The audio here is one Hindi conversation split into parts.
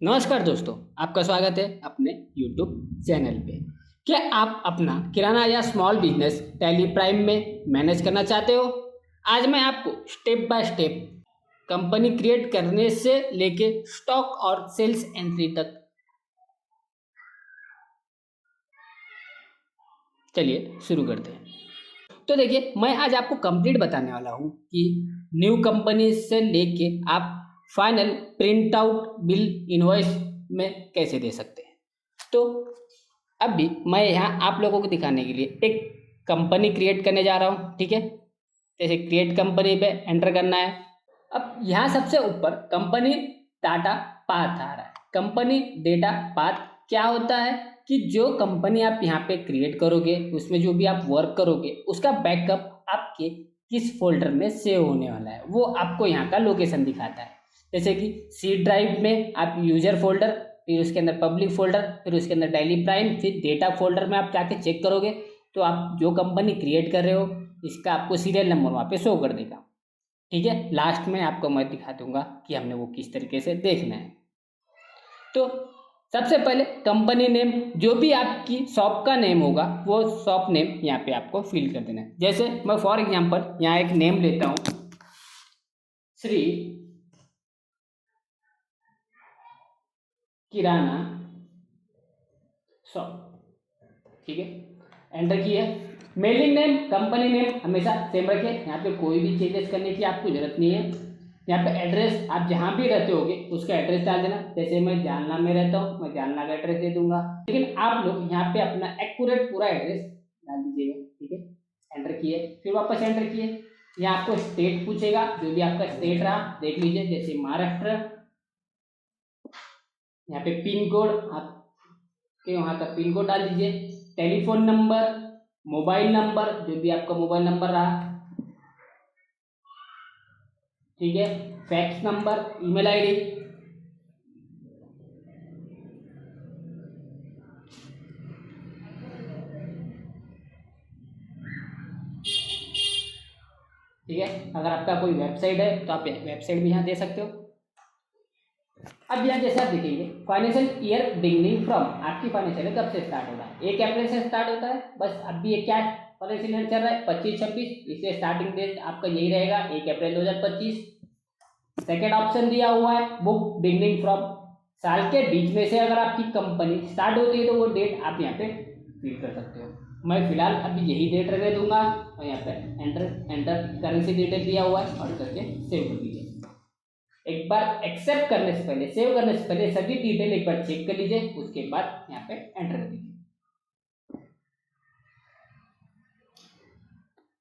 नमस्कार दोस्तों, आपका स्वागत है अपने YouTube चैनल पे। क्या आप अपना किराना या स्मॉल बिजनेस टैली प्राइम में मैनेज करना चाहते हो? आज मैं आपको step by step company create करने से लेके स्टॉक और सेल्स एंट्री तक, चलिए शुरू करते हैं। तो देखिए, मैं आज आपको कंप्लीट बताने वाला हूँ कि न्यू कंपनी से लेके आप final print out bill invoice में कैसे दे सकते हैं। तो अभी मैं यहाँ आप लोगों को दिखाने के लिए एक कंपनी क्रिएट करने जा रहा हूँ, ठीक है। जैसे क्रिएट कंपनी पे एंटर करना है। अब यहाँ सबसे ऊपर कंपनी डाटा पाथ आ रहा है। कंपनी डेटा पाथ क्या होता है कि जो कंपनी आप यहाँ पे क्रिएट करोगे, उसमें जो भी आप वर्क करोगे, उसका बैकअप आपके किस फोल्डर में सेव होने वाला है, वो आपको यहाँ का लोकेशन दिखाता है। जैसे कि सी ड्राइव में आप यूजर फोल्डर, फिर उसके अंदर पब्लिक फोल्डर, फिर उसके अंदर डेली प्राइम, फिर डेटा फोल्डर में आप जाके चेक करोगे तो आप जो कंपनी क्रिएट कर रहे हो इसका आपको सीरियल नंबर वहाँ पे शो कर देगा, ठीक है। लास्ट में आपको मैं दिखा दूंगा कि हमने वो किस तरीके से देखना है। तो सबसे पहले कंपनी नेम, जो भी आपकी शॉप का नेम होगा वो शॉप नेम यहाँ पे आपको फिल कर देना है। जैसे मैं फॉर एग्जांपल यहाँ एक नेम लेता हूँ, श्री किराना शॉप, ठीक है। एंटर किया। मेलिंग नेम, कंपनी नेम हमेशा सेम रखें, यहाँ पे कोई भी चेंजेस करने की आपको जरूरत नहीं है। यहाँ पे एड्रेस, आप जहाँ भी रहते होगे उसका एड्रेस डाल देना। जैसे मैं जालना में रहता हूँ, मैं जालना का एड्रेस दे दूंगा, लेकिन आप लोग यहाँ पे अपना एक्यूरेट पूरा एड्रेस डाल दीजिएगा, ठीक है। एंटर किए, फिर वापस एंटर किए। यहाँ आपको स्टेट पूछेगा, जो भी आपका स्टेट रहा देख लीजिए, जैसे महाराष्ट्र। यहाँ पे पिन कोड, आपके वहाँ का पिन कोड डाल दीजिए। टेलीफोन नंबर, मोबाइल नंबर, जो भी आपका मोबाइल नंबर रहा, ठीक है। फैक्स नंबर, ईमेल आईडी, ठीक है। अगर आपका कोई वेबसाइट है तो आप वेबसाइट भी यहाँ दे सकते हो। अब यहाँ जैसे आप देखेंगे फाइनेंशियल ईयर बिगनिंग फ्रॉम, आपकी फाइनेंशियल कब से स्टार्ट हो रहा है, 1 अप्रैल से स्टार्ट होता है। बस अभी ये क्या फाइनेंशियल ईयर चल रहा है 25-26, इसलिए स्टार्टिंग डेट आपका यही रहेगा 1 अप्रैल 2025। सेकेंड ऑप्शन दिया हुआ है बुक बिगनिंग फ्रॉम, साल के बीच में से अगर आपकी कंपनी स्टार्ट होती है तो वो डेट आप यहाँ पे फिल कर सकते हो। मैं फिलहाल अभी यही डेट रहने दूंगा और यहाँ पे एंटर एंटर करेंसी डिटेल दिया हुआ है और करके सेव कर दीजिए। एक बार एक्सेप्ट करने से पहले, सेव करने से पहले सभी डिटेल एक बार चेक कर लीजिए, उसके बाद यहाँ पे एंटर कर दीजिए।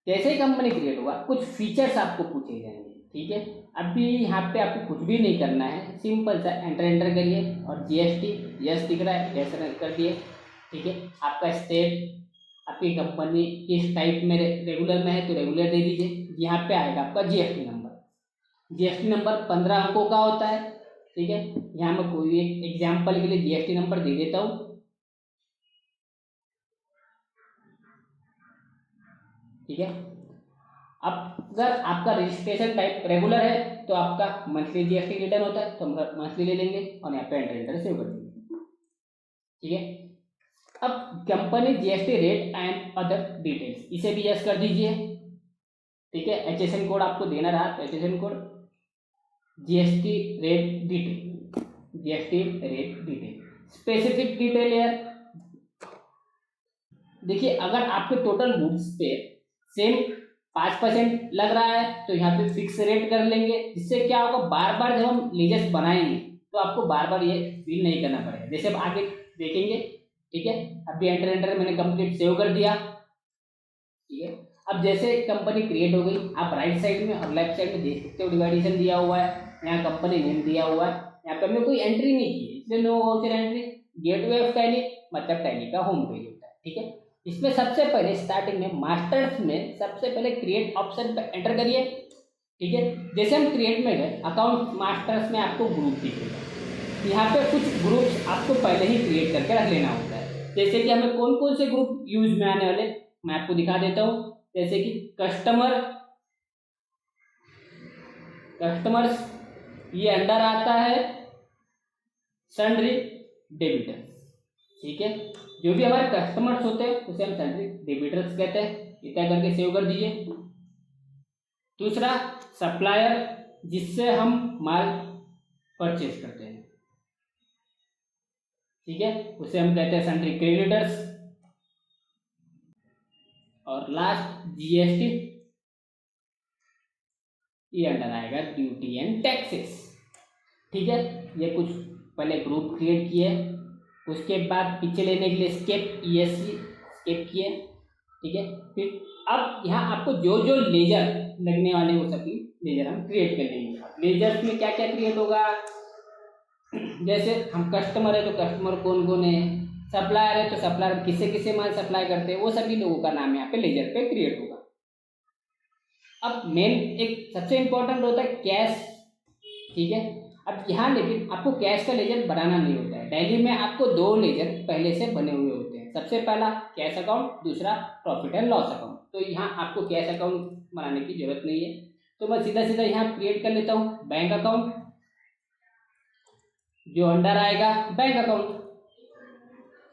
जैसे ही कंपनी क्रिएट होगा कुछ फीचर्स आपको पूछे जाएंगे, ठीक है। अभी यहाँ पे आपको कुछ भी नहीं करना है, सिंपल सा एंटर एंटर करिए और जीएसटी यस दिख रहा है, यस कर दिए, ठीक है। आपका स्टेट, आपकी कंपनी किस टाइप में रेगुलर में है तो रेगुलर दे दीजिए। यहाँ पे आएगा आपका जीएसटी नंबर, जीएसटी नंबर 15 अंकों का होता है, ठीक है। यहाँ मैं कोई एक एग्जाम्पल के लिए जीएसटी नंबर दे देता हूँ, ठीक है। अब अगर आपका रजिस्ट्रेशन टाइप रेगुलर है तो आपका मंथली जीएसटी रिटर्न होता है, तो हम मंथली ले लेंगे और यहाँ पे एंटर एंटर सेव कर देंगे, ठीक है। अब company GST rate and other details, इसे भी यस कर दीजिए, ठीक है। एचएसएन कोड आपको देना रहा तो HSN code, GST rate detail, GST rate detail, specific detail यार। देखिए अगर आपके टोटल गुड्स पे सेम 5% लग रहा है तो यहाँ पे फिक्स रेट कर लेंगे, जिससे क्या होगा बार बार जब हम लीजेस बनाएंगे तो आपको बार बार ये बिल नहीं करना पड़ेगा, जैसे अब आगे देखेंगे, ठीक है। अभी एंटर एंटर मैंने कंप्लीट सेव कर दिया, ठीक है। अब जैसे कंपनी क्रिएट हो गई, आप राइट साइड में और लेफ्ट साइड में देख सकते हो डिवाइडेशन दिया हुआ है, यहाँ कंपनी नेम दिया हुआ है। यहाँ पे हमने कोई एंट्री नहीं की है इसलिए no voucher entry. Gateway of Tally मतलब टैली का होम पेज होता है, ठीक है। इसमें सबसे पहले स्टार्टिंग में मास्टर्स में सबसे पहले क्रिएट ऑप्शन पे एंटर करिए, ठीक है। जैसे हम क्रिएट में गए अकाउंट मास्टर्स में आपको ग्रुप दिखेगा, यहाँ पे कुछ ग्रुप्स आपको पहले ही क्रिएट करके रख लेना होता है। जैसे कि हमें कौन कौन से ग्रुप यूज में आने वाले मैं आपको दिखा देता हूँ। जैसे कि कस्टमर्स ये अंडर आता है, सन्ड्री डेबिटर्स। ठीक है, जो भी हमारे कस्टमर्स होते हैं उसे हम सन्ड्री डेबिटर्स कहते हैं। इतना करके सेव कर दीजिए। दूसरा सप्लायर, जिससे हम माल परचेज करते हैं, ठीक है, उसे हम कहते हैं सन्ड्री क्रेडिटर्स। और लास्ट जीएसटी, ये अंडर आएगा ड्यूटी एंड टैक्सेस। ठीक है, ये कुछ पहले ग्रुप क्रिएट किए, उसके बाद पीछे लेने के लिए स्केप ईएससी स्केप किए। ठीक है, फिर अब यहाँ आपको जो जो लेजर लगने वाले वो सभी लेजर हम क्रिएट कर लेंगे। लेजर्स में क्या क्या क्रिएट होगा, जैसे हम कस्टमर है तो कस्टमर कौन कौन है, सप्लायर है तो सप्लायर किससे किससे माल सप्लाई करते हैं, वो सभी लोगों का नाम यहाँ पे लेजर पे क्रिएट होगा। अब मेन एक सबसे इंपॉर्टेंट होता है कैश। ठीक है, अब यहाँ लेकिन आपको कैश का लेजर बनाना नहीं होता है। डेली में आपको 2 लेजर पहले से बने हुए होते हैं। सबसे पहला कैश अकाउंट, दूसरा प्रॉफिट एंड लॉस अकाउंट। तो यहाँ आपको कैश अकाउंट बनाने की जरूरत नहीं है, तो मैं सीधा सीधा यहाँ क्रिएट कर लेता हूँ बैंक अकाउंट, जो अंडर आएगा बैंक अकाउंट।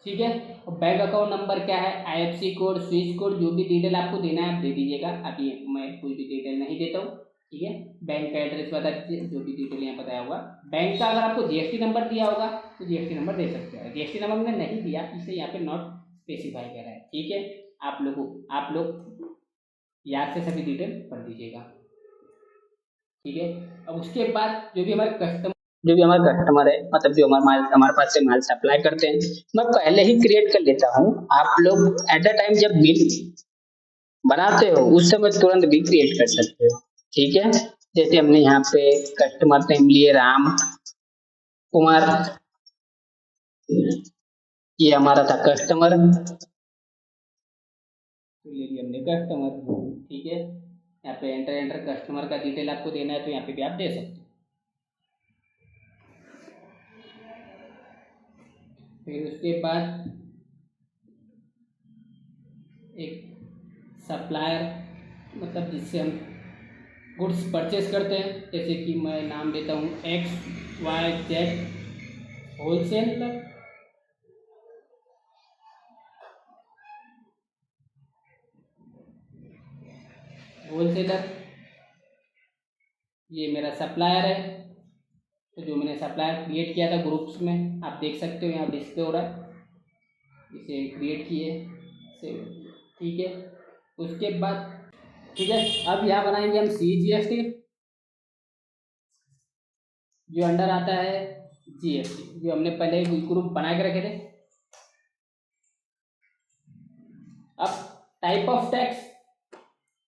ठीक है, और बैंक अकाउंट नंबर क्या है, आईएफएससी कोड, स्विच कोड, जो भी डिटेल आपको देना है आप दे दीजिएगा। अभी मैं कोई भी डिटेल नहीं देता हूँ। ठीक है, बैंक का एड्रेस बता दीजिए, जो भी डिटेल यहाँ बताया होगा। बैंक का अगर आपको जीएसटी नंबर दिया होगा तो जीएसटी नंबर दे सकते हैं। जीएसटी नंबर मैंने नहीं दिया, इसलिए यहाँ पे नॉट स्पेसिफाई कर रहा है। ठीक है, आप लोग याद से सभी डिटेल भर दीजिएगा। ठीक है, अब उसके बाद जो भी हमारे कस्टमर है, मतलब जो हमारे पास से माल सप्लाई करते हैं, मैं पहले ही क्रिएट कर लेता हूँ। आप लोग एट द टाइम जब बिल बनाते हो उस समय तुरंत भी क्रिएट कर सकते हो। ठीक है, जैसे हमने यहाँ पे कस्टमर नेम लिए राम कुमार, ये हमारा था कस्टमर, तो ले लिया हमने कस्टमर। ठीक है, यहाँ पे एंटर कस्टमर का डिटेल आपको देना है तो यहाँ पे भी आप दे सकते हो। फिर उसके बाद एक सप्लायर, मतलब जिससे हम गुड्स परचेज करते हैं, जैसे कि मैं नाम देता हूँ XYZ होलसेलर। ये मेरा सप्लायर है, तो जो मैंने सप्लायर क्रिएट किया था ग्रुप्स में, आप देख सकते हो यहाँ डिस्प्ले हो रहा है, इसे क्रिएट किए सेव। ठीक है, उसके बाद ठीक है, अब यहाँ बनाएंगे हम CGST, जो अंडर आता है GST, जो हमने पहले ग्रुप बना के रखे थे। अब टाइप ऑफ टैक्स,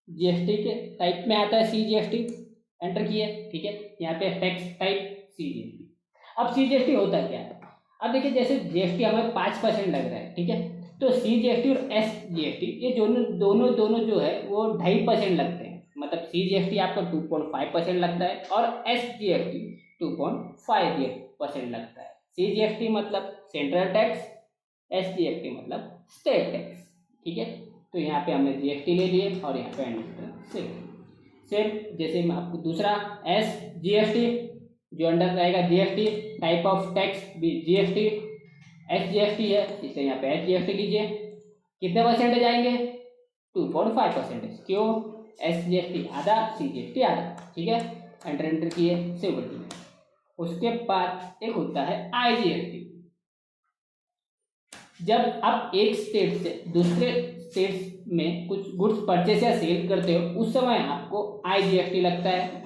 जीएसटी के टाइप में आता है CGST, एंटर किए। ठीक है, यहाँ पे टैक्स टाइप CGST। अब CGST होता क्या है, अब देखिए जैसे जीएसटी हमें 5% लग रहा है, ठीक है, तो CGST और SGST ये दोनों जो है वो 2.5% लगते हैं। मतलब CGST आपका 2.5% लगता है और SGST 2.5% लगता है। CGST मतलब सेंट्रल टैक्स, SGST मतलब स्टेट टैक्स। ठीक है, तो यहाँ पे हमने GST ले लिए और यहाँ पे एंटर सेम। जैसे मैं आपको दूसरा SGST, जो अंडर रहेगा GST, टाइप ऑफ टैक्स भी GST, SGST है, इसलिए यहाँ पे SGST लीजिए। कितने परसेंटेज आएंगे, 2.5%। क्यों, SGST आधा, CGST आधा। ठीक है, एंटर किए, सेव कर दिए। उसके बाद एक होता है IGST। जब आप एक स्टेट से दूसरे स्टेट में कुछ गुड्स परचेस या सेल करते हो उस समय आपको IGST लगता है।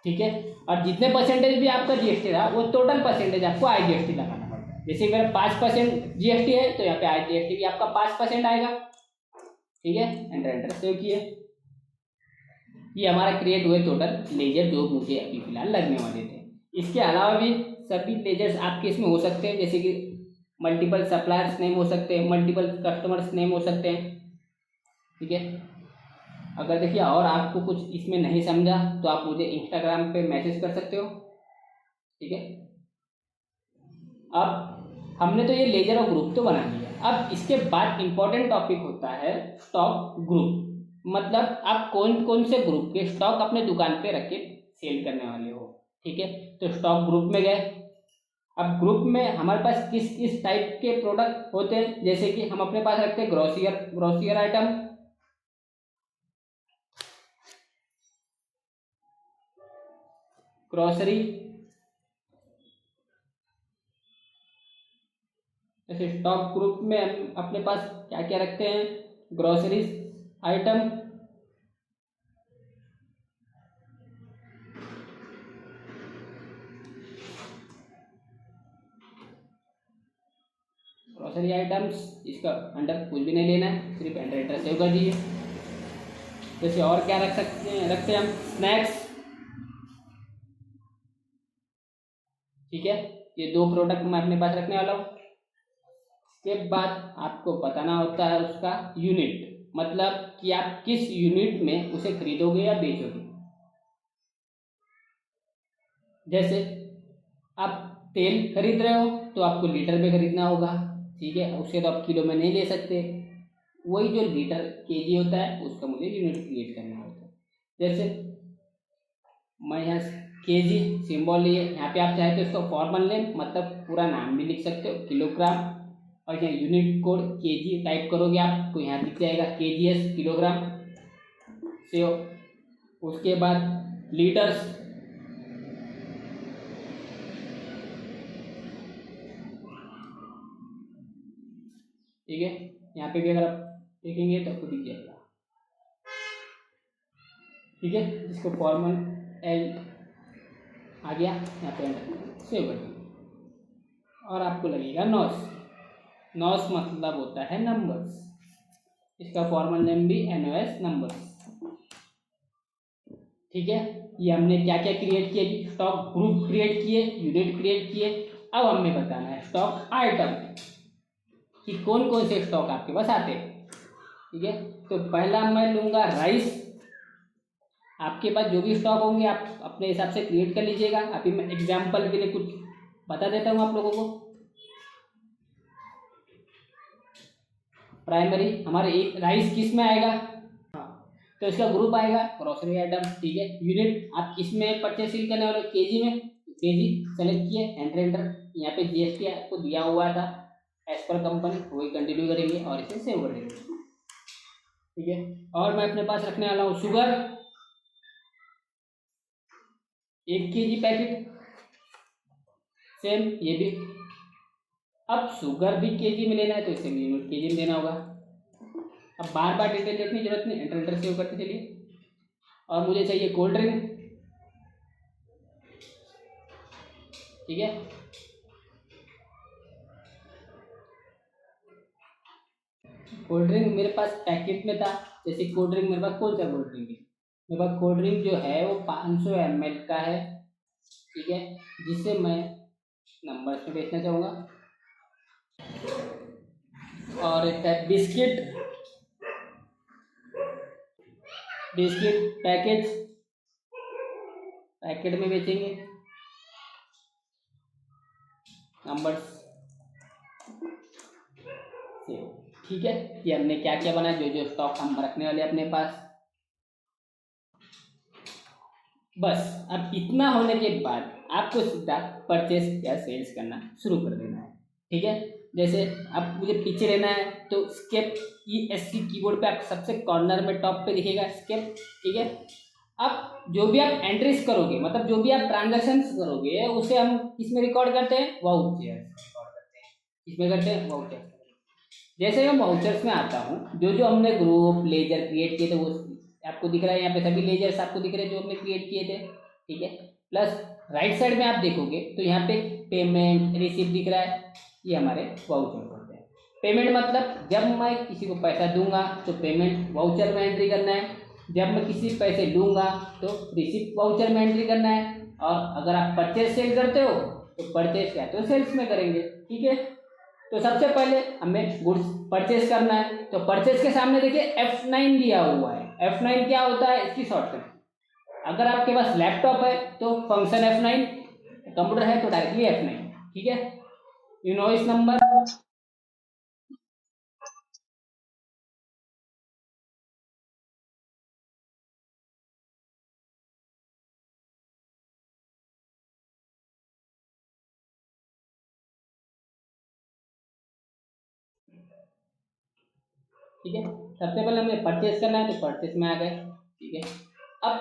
ठीक है, और जितने परसेंटेज भी आपका GST रहा वो टोटल परसेंटेज आपको IGST लगाना पड़ता है। जैसे मेरा 5% GST है तो यहाँ पे IGST भी आपका 5% आएगा। ठीक है, एंटर सेव किए। ये हमारा क्रिएट हुए टोटल लेजर जो मुझे अभी फिलहाल लगने वाले थे। इसके अलावा भी सभी लेजर्स आपके इसमें हो सकते हैं, जैसे कि मल्टीपल सप्लायर्स नेम हो सकते हैं, मल्टीपल कस्टमर्स नेम हो सकते हैं। ठीक है, अगर देखिए और आपको कुछ इसमें नहीं समझा तो आप मुझे इंस्टाग्राम पे मैसेज कर सकते हो। ठीक है, अब हमने तो ये लेजर और ग्रुप तो बना लिया। अब इसके बाद इंपॉर्टेंट टॉपिक होता है स्टॉक ग्रुप। मतलब आप कौन कौन से ग्रुप के स्टॉक अपने दुकान पे रख के सेल करने वाले हो। ठीक है, तो स्टॉक ग्रुप में गए, अब ग्रुप में हमारे पास किस किस टाइप के प्रोडक्ट होते हैं, जैसे कि हम अपने पास रखते हैं ग्रोसियर आइटम, ग्रोसरी। जैसे स्टॉक ग्रुप में हम अपने पास क्या क्या रखते हैं, ग्रोसरी आइटम, ग्रोसरी आइटम्स, इसका अंडर कुछ भी नहीं लेना है, सिर्फ एंटर सेव कर दीजिए। जैसे और क्या रखते हैं हम, स्नैक्स। ठीक है, ये दो प्रोडक्ट मैं अपने पास रखने वाला हूँ। इसके बाद आपको बताना होता है उसका यूनिट, मतलब कि आप किस यूनिट में उसे खरीदोगे या बेचोगे। जैसे आप तेल खरीद रहे हो तो आपको लीटर में खरीदना होगा, ठीक है, उसे तो आप किलो में नहीं ले सकते। वही जो लीटर केजी होता है उसका मुझे यूनिट क्रिएट करना होता है। जैसे मैं यहाँ केजी सिंबल लिए, यहाँ पे आप चाहे तो इसका फॉर्मल नेम मतलब पूरा नाम भी लिख सकते हो, किलोग्राम, और यहाँ यूनिट कोड केजी टाइप करोगे आप तो यहाँ दिख जाएगा केजीएस, किलोग्राम से। उसके बाद लीटर्स, ठीक है, यहाँ पे भी अगर आप देखेंगे तो आपको दिख जाएगा, ठीक है, जिसको फॉर्मल एल आ गया, यहाँ पे सेव कर दीजिए। और आपको लगेगा नॉस, नॉस मतलब होता है नंबर्स, इसका फॉर्मल नेम भी एनओएस नंबर्स। ठीक है, ये हमने क्या क्या क्रिएट किया, स्टॉक ग्रुप क्रिएट किए, यूनिट क्रिएट किए। अब हमें बताना है स्टॉक आइटम कि कौन कौन से स्टॉक आपके पास आते हैं। ठीक है, तो पहला मैं लूंगा राइस। आपके पास जो भी स्टॉक होंगे आप अपने हिसाब से क्रिएट कर लीजिएगा। अभी मैं एग्जाम्पल के लिए कुछ बता देता हूँ आप लोगों को। प्राइमरी हमारे एक राइस किस में आएगा, हाँ, तो इसका ग्रुप आएगा ग्रोसरी आइटम। ठीक है, यूनिट आप किस में परचेज करने वाले हो, केजी में, केजी सेलेक्ट किए, एंटर, यहाँ पे जीएसटी आपको दिया हुआ था एज पर कंपनी, वही कंटिन्यू करेंगे और इसे सेव कर देंगे। ठीक है, और मैं अपने पास रखने वाला हूँ शुगर, 1 केजी पैकेट, सेम ये भी। अब शुगर भी केजी में लेना है तो इसे यूनिट केजी में देना होगा। अब बार बार डिटेल देखने की जरूरत नहीं, एंटर सेव करते चलिए। और मुझे चाहिए कोल्ड ड्रिंक, ठीक है, कोल्ड ड्रिंक मेरे पास पैकेट में था। जैसे कोल्ड ड्रिंक मेरे पास कौन सा कोल्ड ड्रिंक है, मेरे पास कोल्ड ड्रिंक जो है वो 500 ml का है, ठीक है, जिसे मैं नंबर्स में बेचना चाहूँगा। और एक है बिस्किट, बिस्किट पैकेट, पैकेट में बेचेंगे, नंबर्स से। ठीक है, ये हमने क्या क्या बनाया, जो जो स्टॉक हम रखने वाले अपने पास। बस अब इतना होने के बाद आपको सीधा परचेस या सेल्स करना शुरू कर देना है। ठीक है, जैसे अब मुझे पीछे रहना है तो स्केप ESC कीबोर्ड पे आप सबसे कॉर्नर में टॉप पे दिखेगा स्केप। ठीक है, अब जो भी आप एंट्रीज करोगे, मतलब जो भी आप ट्रांजैक्शन करोगे उसे हम किसमें रिकॉर्ड करते हैं, वाउचर्स रिकॉर्ड करते हैं। किसमें करते हैं, वाउचर्स। जैसे मैं वाउचर्स में आता हूँ, जो जो हमने ग्रुप लेजर क्रिएट किए थे वो आपको दिख रहा है, यहाँ पे सभी लेजर्स आपको दिख रहे हैं जो हमने क्रिएट किए थे। ठीक है, प्लस राइट साइड में आप देखोगे तो यहाँ पे पेमेंट रिसीव दिख रहा है, ये हमारे वाउचर होते हैं। पेमेंट मतलब जब मैं किसी को पैसा दूंगा तो पेमेंट वाउचर में एंट्री करना है, जब मैं किसी पैसे लूंगा तो रिसीव वाउचर में एंट्री करना है, और अगर आप परचेज सेल करते हो तो परचेज क्या तो सेल्स में करेंगे। ठीक है, तो सबसे पहले हमें गुड्स परचेज करना है, तो परचेज के सामने देखिए F9 दिया हुआ है। F9 क्या होता है, इसकी शॉर्टकट। अगर आपके पास लैपटॉप है तो फंक्शन F9, कंप्यूटर है तो डायरेक्टली F9। ठीक है, इनवॉइस नंबर, ठीक है। सबसे पहले हमें परचेस करना है तो परचेस में आ गए, ठीक है। अब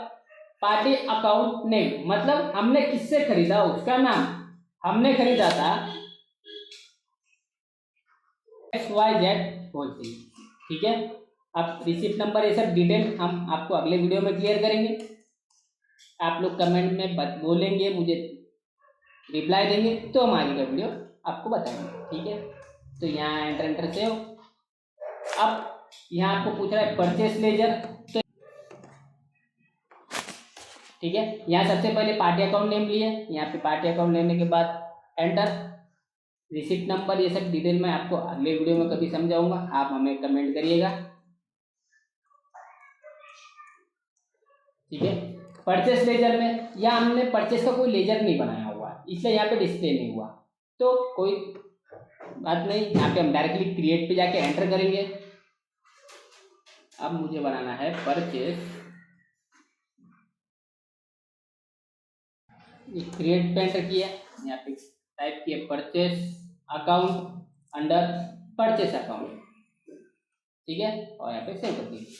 पार्टी अकाउंट नेम मतलब हमने किससे खरीदा उसका नाम, हमने खरीदा था XYZ होलसेल, ठीक है। अब रिसिप्ट नंबर ये सब डिटेल हम आपको अगले वीडियो में क्लियर करेंगे। आप लोग कमेंट में बोलेंगे, मुझे रिप्लाई देंगे तो हम आगे का वीडियो आपको बताएंगे, ठीक है। तो यहाँ एंटर से हो। अब यहाँ आपको पूछ रहा है परचेस लेजर, तो ठीक है। यहाँ सबसे पहले पार्टी अकाउंट नेम लिए, यहाँ पे पार्टी अकाउंट लेने के बाद एंटर, रिसिप्ट नंबर ये सब डिटेल में आपको अगले वीडियो में कभी समझाऊंगा, आप हमें कमेंट करिएगा, ठीक है। परचेस लेजर में या हमने परचेस का कोई लेजर नहीं बनाया हुआ इसलिए यहाँ पे डिस्प्ले नहीं हुआ, तो कोई बात नहीं, यहाँ पे हम डायरेक्टली क्रिएट पे जाके एंटर करेंगे। अब मुझे बनाना है परचेस, क्रिएट पे एंटर किया, यहाँ पे टाइप किया purchase account under purchase account, ठीक है, और यहाँ पे सेव कर दीजिए।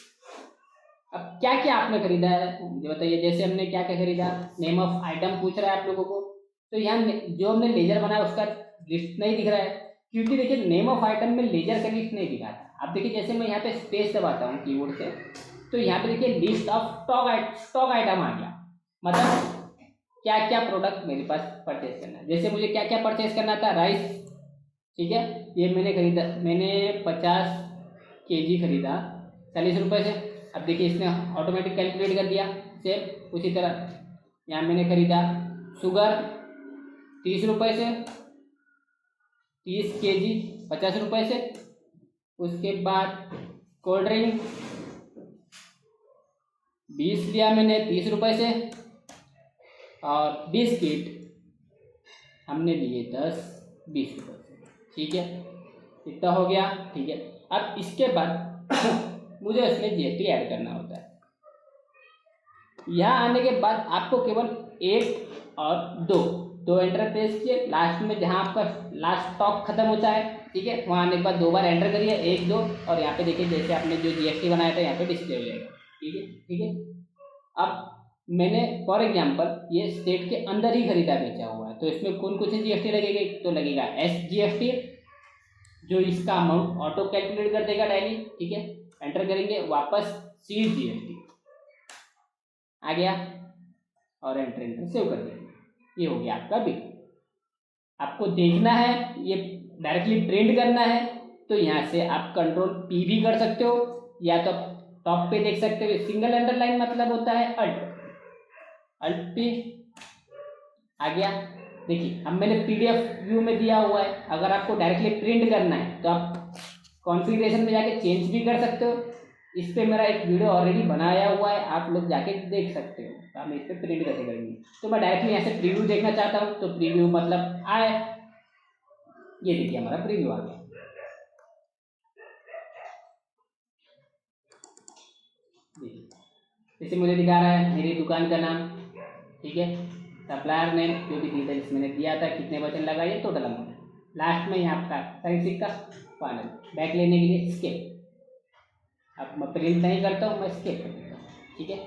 अब क्या क्या आपने खरीदा है मुझे बताइए, जैसे हमने क्या क्या खरीदा, नेम ऑफ आइटम पूछ रहा है आप लोगों को, तो यहाँ जो हमने लेजर बनाया उसका लिस्ट नहीं दिख रहा है, क्योंकि देखिए नेम ऑफ आइटम में लेजर का लिस्ट नहीं दिखा था। अब देखिए जैसे मैं यहाँ पे स्पेस दबाता हूँ कीबोर्ड से, तो यहाँ पे देखिए लिस्ट ऑफ स्टॉक आइटम आ गया, मतलब क्या क्या प्रोडक्ट मेरे पास परचेज करना है। जैसे मुझे क्या क्या परचेज करना था, राइस, ठीक है, ये मैंने खरीदा, मैंने 50 kg खरीदा 40 रुपये से। अब देखिए इसने ऑटोमेटिक कैलकुलेट कर दिया सेम उसी तरह। यहाँ मैंने खरीदा शुगर 30 रुपये से, 30 kg 50 रुपये से। उसके बाद कोल्ड ड्रिंक 20 लिया मैंने 30 रुपये से, और बिस्किट हमने लिए 10-20 रुपये से, ठीक है, इतना हो गया, ठीक है। अब इसके बाद मुझे उसमें GST ऐड करना होता है। यहाँ आने के बाद आपको केवल 1 और 2 एंटर प्रेस किए, लास्ट में जहाँ आपका लास्ट स्टॉक खत्म होता है, ठीक है, वहाँ आने के बाद 2 बार एंटर करिए, 1 2, और यहाँ पे देखिए जैसे आपने जो GST बनाया था यहाँ पे डिस्प्ले हो जाएगा, ठीक है, ठीक है। अब मैंने फॉर एग्जांपल ये स्टेट के अंदर ही खरीदा बेचा हुआ है, तो इसमें कौन कौन सी GST लगेगी, तो लगेगा SGST, जो इसका अमाउंट ऑटो कैलकुलेट कर देगा डेली, ठीक है। एंटर करेंगे, वापस CGST आ गया, और एंटर सेव कर देंगे, ये हो गया आपका बिल। आपको देखना है, ये डायरेक्टली प्रिंट करना है, तो यहाँ से आप Ctrl+P भी कर सकते हो, या तो टॉप पे देख सकते हो सिंगल अंडरलाइन मतलब होता है Alt+P आ गया। देखिए अब मैंने PDF व्यू में दिया हुआ है, अगर आपको डायरेक्टली प्रिंट करना है तो आप कॉन्फ़िगरेशन में जाके चेंज भी कर सकते हो। इस पे मेरा एक वीडियो ऑलरेडी बनाया हुआ है, आप लोग जाके देख सकते हो, तो हम इस पर प्रिंट कैसे करेंगे। तो मैं डायरेक्टली यहाँ से प्रीव्यू देखना चाहता हूँ, तो प्रीव्यू मतलब आए, ये देखिए हमारा प्रीव्यू आ गया। जैसे मुझे दिखा रहा है मेरी दुकान का नाम, ठीक है, सप्लायर नेम, जो भी डिटेल्स मैंने दिया था, कितने वजन लगा, ये टोटल अमाउंट, लास्ट में यहाँ आपका सही सिक्का फाइनल। बैक लेने के लिए स्केप, अब मैं प्रिंट नहीं करता हूँ, मैं स्केप कर देता हूँ, ठीक है।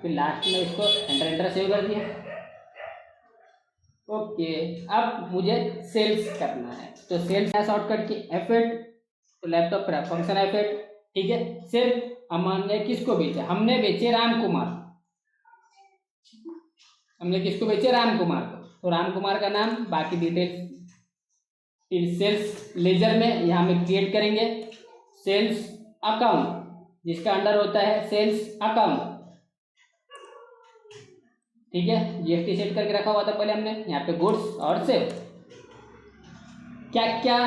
फिर लास्ट में इसको एंटर सेव कर दिया, ओके। अब मुझे सेल्स करना है, तो सेल्स है शॉर्टकट की F8, तो लैपटॉप पर फंक्शन F8, ठीक है। सेल हमने किसको बेचा, हमने बेचे राम कुमार, हमने किसको बेचे, राम कुमार को, तो राम कुमार का नाम, बाकी डिटेल्स फिर सेल्स लेजर में यहाँ में क्रिएट करेंगे सेल्स अकाउंट, जिसका अंडर होता है सेल्स अकाउंट, ठीक है। GST सेट करके रखा हुआ था पहले हमने, यहाँ पे गुड्स और सेल, क्या क्या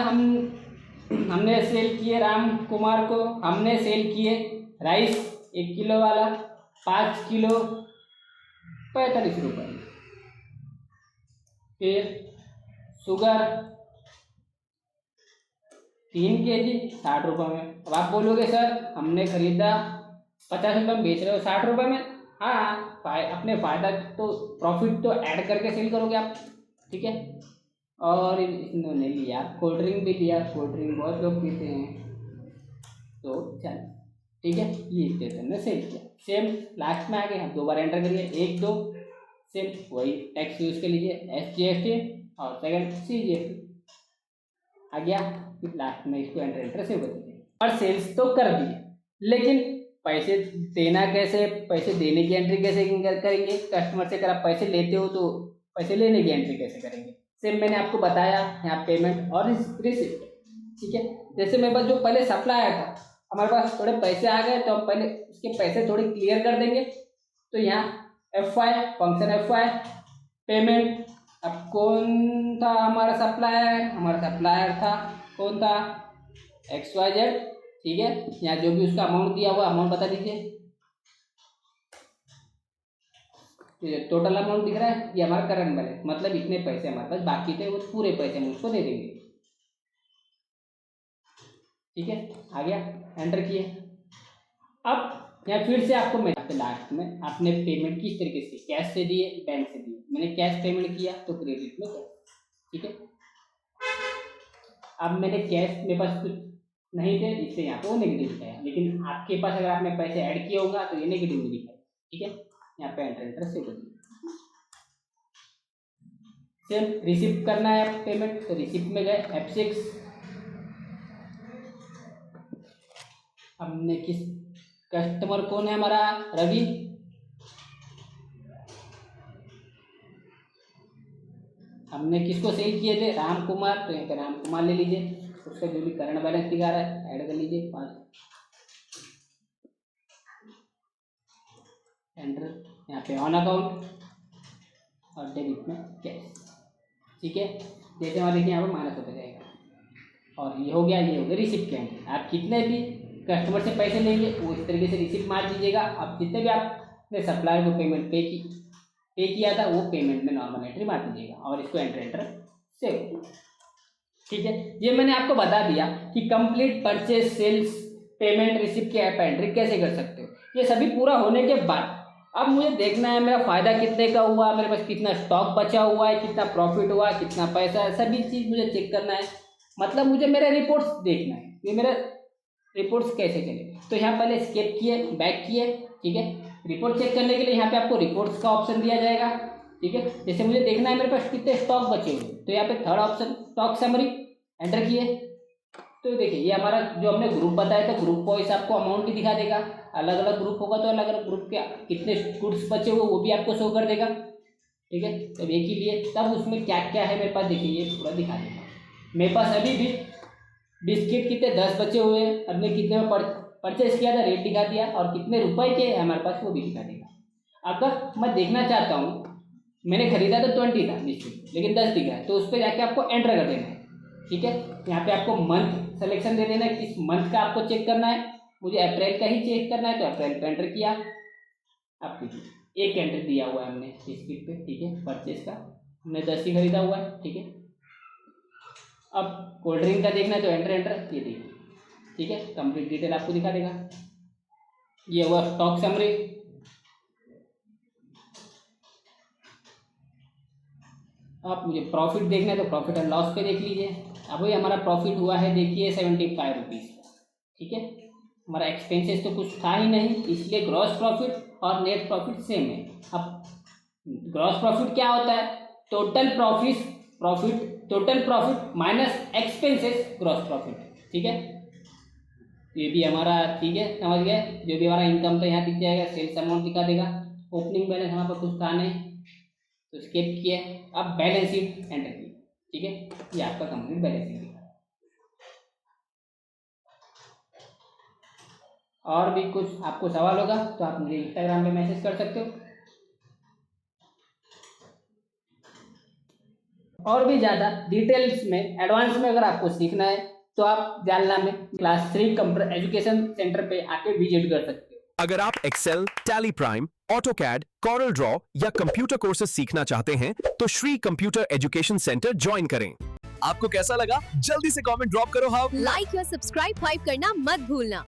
हमने सेल किए राम कुमार को, हमने सेल किए राइस 1 किलो वाला 5 किलो 45 रुपये, फिर शुगर 3 kg 60 रुपये में। अब आप बोलोगे सर हमने खरीदा 50 रुपये में, बेच रहे हो 60 रुपये में, हाँ अपने फ़ायदा तो प्रॉफिट तो ऐड करके सेल करोगे आप, ठीक है। और इन्होंने लिया कोल्ड ड्रिंक भी लिया, कोल्ड ड्रिंक बहुत लोग पीते हैं, 240, ठीक है। ये स्टेप हमने सेव किया। सेम लास्ट में आ गए, हम 2 बार एंटर करिए, 1 2, सेम वही टैक्स यूज कर लीजिए, SGST और सेकंड CGST आ गया। फिर लास्ट में इसको एंटर सेव कर दीजिए। और सेल्स तो कर दिए, लेकिन पैसे देना कैसे, पैसे देने की एंट्री कैसे करेंगे, कस्टमर से अगर आप पैसे लेते हो तो पैसे लेने की एंट्री कैसे करेंगे। सेम मैंने आपको बताया यहाँ पेमेंट और रिसिप्ट, ठीक है। जैसे मेरे पास जो पहले सप्लायर था, हमारे पास थोड़े पैसे आ गए तो हम पहले उसके पैसे थोड़े क्लियर कर देंगे। तो यहाँ FY फंक्शन FY पेमेंट, अब कौन था हमारा सप्लायर, हमारा सप्लायर था कौन था, XYZ, ठीक है। यहाँ जो भी उसका अमाउंट दिया हुआ अमाउंट बता दीजिए। टोटल अमाउंट दिख रहा है, ये हमारा करंट बैलेंस, मतलब इतने पैसे हमारे पास बाकी थे, वो पूरे पैसे हम उसको दे देंगे, ठीक है। आ गया, एंटर किए। अब यहाँ फिर से आपको मैं लास्ट में आपने पेमेंट किस तरीके से, कैश से दिए, बैंक से दिए। मैंने कैश पेमेंट किया तो क्रेडिट में कैश, ठीक है। अब मैंने कैश, मेरे पास कुछ नहीं थे, इससे यहाँ पे वो नेगेटिव दिखाया, लेकिन आपके पास अगर आपने पैसे ऐड किए होगा तो ये नेगेटिव में दिखाया, ठीक है। यहाँ पे एंटर से कर दीजिए। सेम रिसिप्ट करना है पेमेंट, तो रिसिप्ट में गए F6, हमने किस कस्टमर कौन है हमारा, रवि, हमने किसको सेल किए थे, राम कुमार, तो यहाँ पे राम कुमार ले लीजिए। उसका जो भी करंट बैलेंस दिखा रहा है ऐड कर लीजिए 5, एंटर। यहाँ पे ऑन अकाउंट और डेबिट में कैश, ठीक है। जैसे हमारे देखिए यहाँ पर माइनस होता जाएगा। और ये हो गया रिसिप्ट के एंट्री। आप कितने भी कस्टमर से पैसे लेंगे वो इस तरीके से रिसिप्ट मार दीजिएगा। अब जितने भी आपने सप्लायर को पेमेंट पे किया था वो पेमेंट में नॉर्मल एंट्री मार दीजिएगा और इसको एंटर सेव, ठीक है। ये मैंने आपको बता दिया कि complete purchase, sales, payment, receipt की ऐप एंट्री कैसे कर सकते हो। ये सभी पूरा होने के बाद अब मुझे देखना है मेरा फ़ायदा कितने का हुआ, मेरे पास कितना स्टॉक बचा हुआ है, कितना प्रॉफिट हुआ, कितना पैसा है, सभी चीज़ मुझे चेक करना है। मतलब मुझे मेरे रिपोर्ट्स देखना है, ये मेरा रिपोर्ट्स कैसे चले। तो यहाँ पहले स्केप किए, बैक किए, ठीक है। रिपोर्ट चेक करने के लिए यहाँ पे आपको रिपोर्ट्स का ऑप्शन दिया जाएगा, ठीक है। जैसे मुझे देखना है मेरे पास कितने स्टॉक बचे हुए, तो यहाँ पे third option stock summary, enter किए। तो देखिए ये हमारा जो हमने ग्रुप बताया था, ग्रुप वाइज आपको अमाउंट भी दिखा देगा। अलग अलग ग्रुप होगा तो अलग अलग ग्रुप के कितने गुड्स बचे हुए वो भी आपको शो कर देगा, ठीक है। तब एक ही लिए तब उसमें क्या क्या है मेरे पास, देखिए ये पूरा दिखा देगा। मेरे पास अभी भी बिस्किट कितने 10 बचे हुए हैं, हमने कितने में परचेज किया था, रेट दिखा दिया, और कितने रुपए के हैं हमारे पास वो भी दिखा देगा। अगर मैं देखना चाहता हूँ, मैंने खरीदा तो 20 था बिस्किट, लेकिन 10 दिख रहा है, तो उस पर जाके आपको एंटर कर देना है, ठीक है। यहाँ पे आपको मंथ सिलेक्शन दे देना है, किस मंथ का आपको चेक करना है। मुझे अप्रैल का ही चेक करना है तो अप्रैल पे एंटर किया। अब देखिए एक एंटर दिया हुआ है हमने बिस्किट पे, ठीक है। परचेज का हमने 10 ही खरीदा हुआ है, ठीक है। अब कोल्ड ड्रिंक का देखना है तो एंटर, ये देखिए, ठीक है। कंप्लीट डिटेल आपको दिखा देगा। ये हुआ स्टॉक समरी। अब मुझे प्रॉफिट देखना है तो प्रॉफिट एंड लॉस पे देख लीजिए। अब वही हमारा प्रॉफिट हुआ है देखिए 75 रुपीज़ का, ठीक है। हमारा एक्सपेंसेस तो कुछ था ही नहीं, इसलिए ग्रॉस प्रॉफिट और नेट प्रॉफिट सेम है। अब ग्रॉस प्रॉफिट क्या होता है, total profit minus expenses gross profit, ठीक है। ये भी हमारा, ठीक है, समझ गए। जो भी हमारा इनकम था यहाँ दिख जाएगा, सेल्स अमाउंट दिखा देगा। ओपनिंग बैलेंस हमारे पास कुछ था नहीं तो स्किप किया। अब बैलेंस शीट एंटर किया, ठीक है। ये आपका कंप्लीट बैलेंस शीट दिखा। और भी कुछ आपको सवाल होगा तो आप मुझे इंस्टाग्राम पे मैसेज कर सकते हो। और भी ज़्यादा डिटेल्स में, एडवांस में अगर आपको सीखना है तो आप जालना में क्लास 3 कंप्यूटर एजुकेशन सेंटर पे आके विजिट कर सकते हो। अगर आप Excel, Tally Prime, AutoCAD, Corel draw या कंप्यूटर कोर्सेज सीखना चाहते हैं तो Shri computer education centre join करें। आपको कैसा लगा जल्दी से कमेंट ड्रॉप करो। हाँ, लाइक या सब्सक्राइब करना मत भूलना।